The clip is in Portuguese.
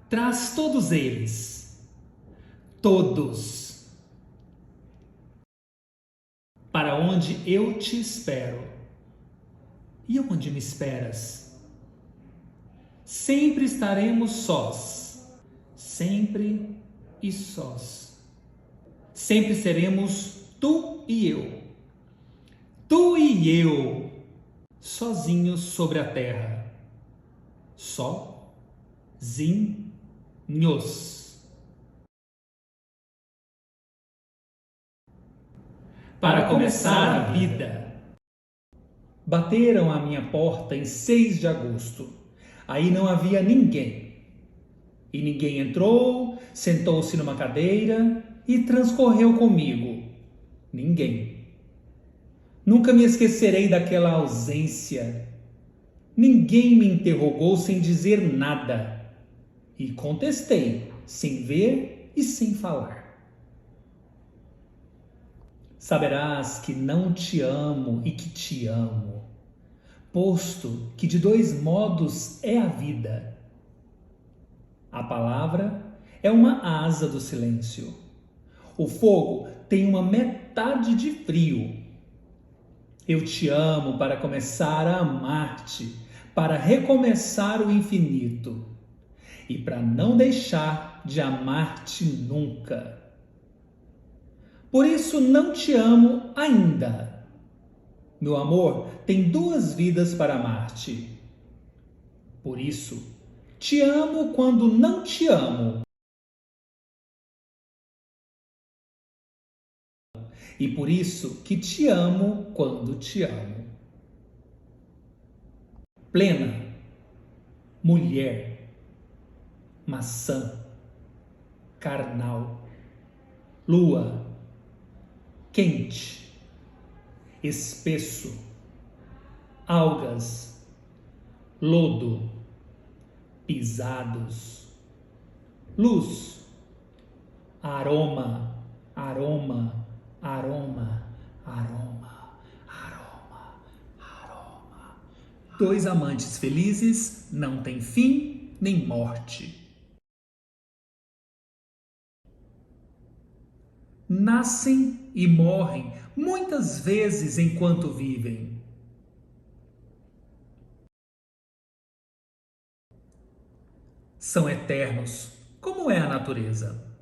Traz todos eles, todos, para onde eu te espero. E onde me esperas? Sempre estaremos sós, sempre e sós. Sempre seremos tu e eu, sozinhos sobre a terra, sozinhos. Para começar a vida. Bateram à minha porta em 6 de agosto. Aí não havia ninguém. E ninguém entrou, sentou-se numa cadeira e transcorreu comigo. Ninguém. Nunca me esquecerei daquela ausência. Ninguém me interrogou sem dizer nada. E contestei, sem ver e sem falar. Saberás que não te amo e que te amo, posto que de 2 modos é a vida. A palavra é uma asa do silêncio. O fogo tem uma metade de frio. Eu te amo para começar a amar-te, para recomeçar o infinito e para não deixar de amar-te nunca. Por isso não te amo ainda. Meu amor tem 2 vidas para amar-te. Por isso, te amo quando não te amo. E por isso que te amo quando te amo. Plena, mulher, maçã, carnal, lua, quente, espesso, algas, lodo, pisados, luz, aroma, aroma, aroma, aroma, aroma, aroma. 2 amantes felizes não têm fim nem morte. Nascem e morrem muitas vezes enquanto vivem. São eternos, como é a natureza.